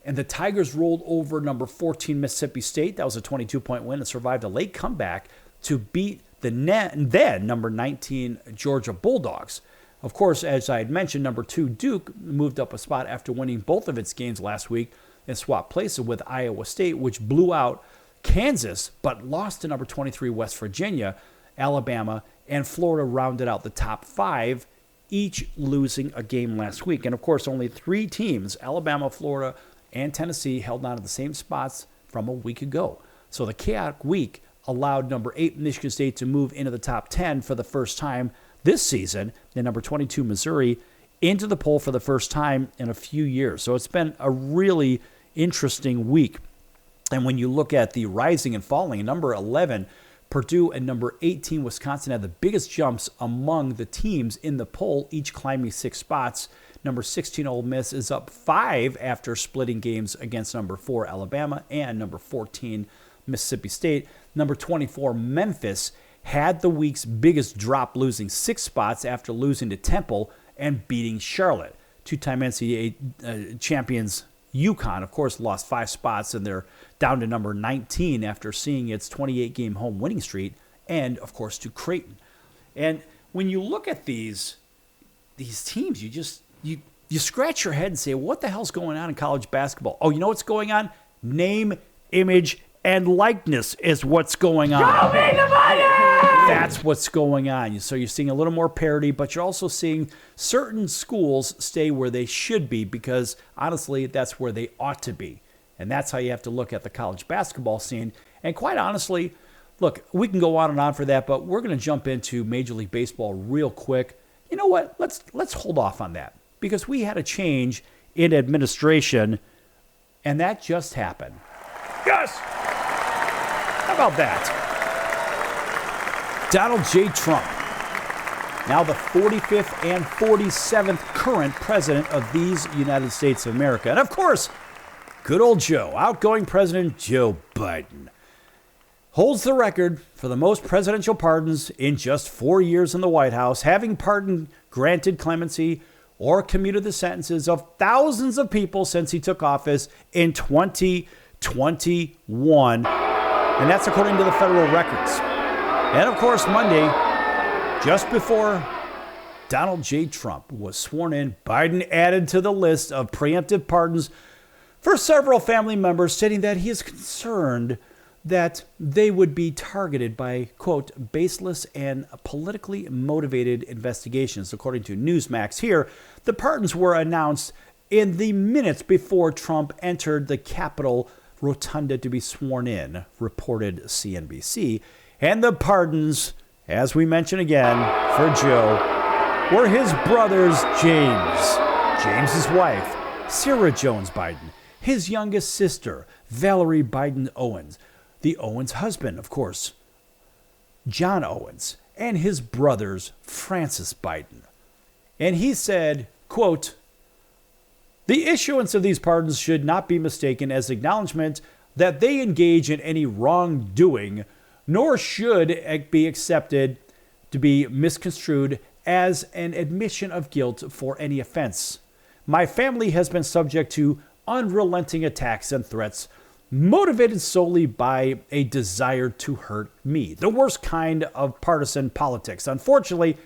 And the Tigers rolled over number 14 Mississippi State. That was a 22-point win and survived a late comeback to beat the then number 19 Georgia Bulldogs. Of course, as I had mentioned, number 2 Duke moved up a spot after winning both of its games last week and swapped places with Iowa State, which blew out Kansas but lost to number 23 West Virginia. Alabama and Florida rounded out the top 5, each losing a game last week. And of course, only 3 teams, Alabama, Florida, and Tennessee, held on to the same spots from a week ago. So the chaotic week allowed number 8 Michigan State to move into the top 10 for the first time this season, and number 22 Missouri into the poll for the first time in a few years. So it's been a really interesting week. And when you look at the rising and falling, number 11 Purdue and number 18 Wisconsin had the biggest jumps among the teams in the poll, each climbing 6 spots. Number 16 Ole Miss is up 5 after splitting games against number 4 Alabama and number 14 Mississippi State. Number 24 Memphis had the week's biggest drop, losing 6 spots after losing to Temple and beating Charlotte. 2-time NCAA champions UConn, of course, lost 5 spots, and they're down to number 19 after seeing its 28-game home winning streak, and, of course, to Creighton. And when you look at these teams, you scratch your head and say, what the hell's going on in college basketball? Oh, you know what's going on? Name, image, and likeness is what's going on. Show me the money! That's what's going on. So you're seeing a little more parity, but you're also seeing certain schools stay where they should be because, honestly, that's where they ought to be. And that's how you have to look at the college basketball scene. And quite honestly, look, we can go on and on for that, but we're going to jump into Major League Baseball real quick. You know what? Let's hold off on that because we had a change in administration, and that just happened. Yes! How about that? Donald J. Trump, now the 45th and 47th current president of these United States of America. And of course, good old Joe, outgoing President Joe Biden, holds the record for the most presidential pardons in just 4 years in the White House, having granted clemency or commuted the sentences of thousands of people since he took office in 2021. And that's according to the federal records. And of course, Monday, just before Donald J. Trump was sworn in, Biden added to the list of preemptive pardons for several family members, stating that he is concerned that they would be targeted by, quote, baseless and politically motivated investigations. According to Newsmax here, the pardons were announced in the minutes before Trump entered the Capitol Rotunda to be sworn in, reported CNBC. And the pardons, as we mention again, for Joe, were his brothers James's wife, Sarah Jones Biden, his youngest sister, Valerie Biden Owens, the Owens husband, of course, John Owens, and his brothers, Francis Biden. And he said, quote, "The issuance of these pardons should not be mistaken as acknowledgement that they engage in any wrongdoing, nor should it be accepted to be misconstrued as an admission of guilt for any offense. My family has been subject to unrelenting attacks and threats motivated solely by a desire to hurt me, the worst kind of partisan politics. Unfortunately,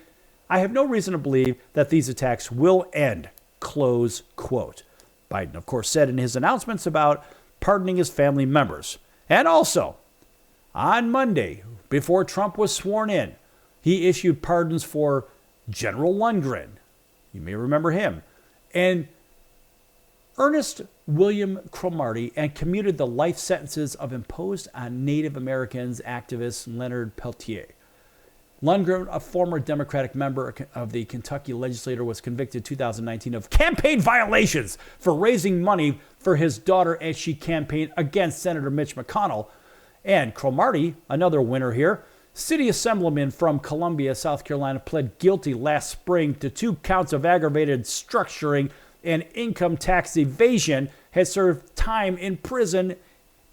I have no reason to believe that these attacks will end," close quote. Biden, of course, said in his announcements about pardoning his family members. And also, on Monday, before Trump was sworn in, he issued pardons for General Lundgren. You may remember him. And Ernest William Cromartie, and commuted the life sentences of imposed on Native Americans activist Leonard Peltier. Lundgren, a former Democratic member of the Kentucky legislature, was convicted in 2019 of campaign violations for raising money for his daughter as she campaigned against Senator Mitch McConnell. And Cromartie, another winner here, city assemblyman from Columbia, South Carolina, pled guilty last spring to 2 counts of aggravated structuring and income tax evasion, has served time in prison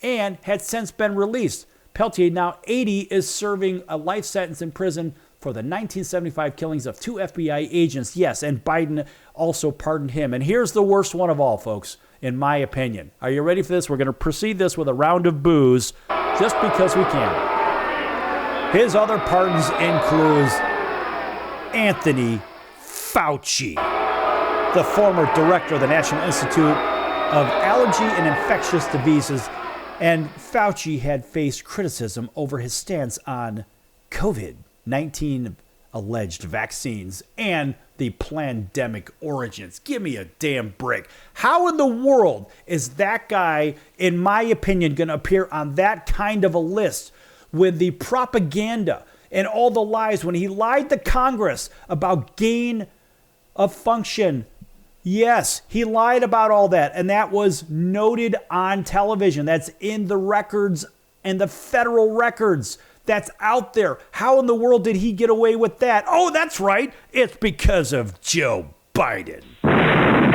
and had since been released. Peltier, now 80, is serving a life sentence in prison for the 1975 killings of 2 FBI agents. Yes, and Biden also pardoned him. And here's the worst one of all, folks, in my opinion. Are you ready for this? We're going to proceed this with a round of booze just because we can. His other pardons includes Anthony Fauci, the former director of the National Institute of Allergy and Infectious Diseases. And Fauci had faced criticism over his stance on COVID-19 alleged vaccines and the pandemic origins. Give me a damn break. How in the world is that guy, in my opinion, going to appear on that kind of a list with the propaganda and all the lies when he lied to Congress about gain of function? Yes, he lied about all that, and that was noted on television. That's in the records and the federal records. That's out there. How in the world did he get away with that? Oh, that's right. It's because of Joe Biden.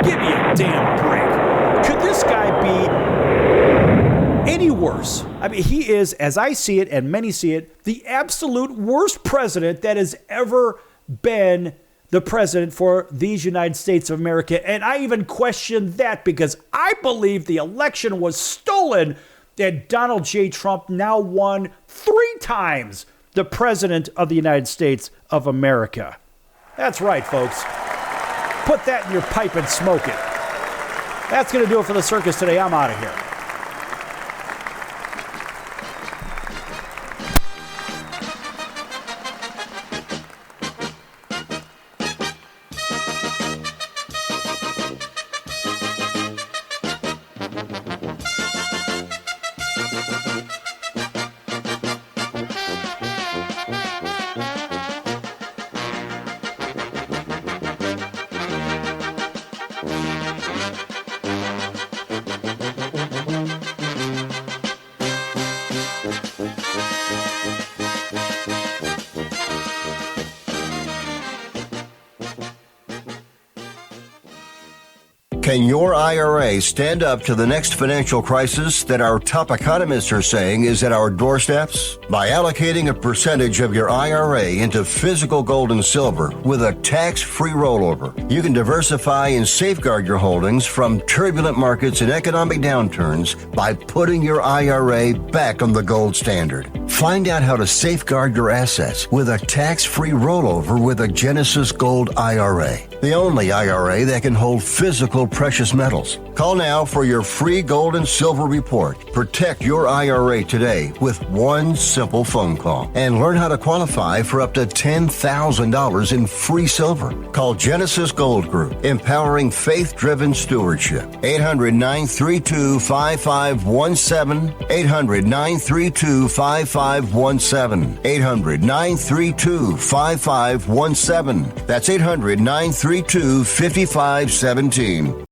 Give me a damn break. Could this guy be any worse? I mean, he is, as I see it and many see it, the absolute worst president that has ever been the president for these United States of America. And I even question that because I believe the election was stolen and Donald J. Trump now won 3 times the president of the United States of America. That's right, folks. Put that in your pipe and smoke it. That's going to do it for the circus today. I'm out of here. Can your IRA stand up to the next financial crisis that our top economists are saying is at our doorsteps? By allocating a percentage of your IRA into physical gold and silver with a tax-free rollover, you can diversify and safeguard your holdings from turbulent markets and economic downturns by putting your IRA back on the gold standard. Find out how to safeguard your assets with a tax-free rollover with a Genesis Gold IRA. the only IRA that can hold physical precious metals. Call now for your free gold and silver report. Protect your IRA today with one simple phone call and learn how to qualify for up to $10,000 in free silver. Call Genesis Gold Group, empowering faith-driven stewardship. 800-932-5517. 800-932-5517. 800-932-5517. That's 800-932-5517.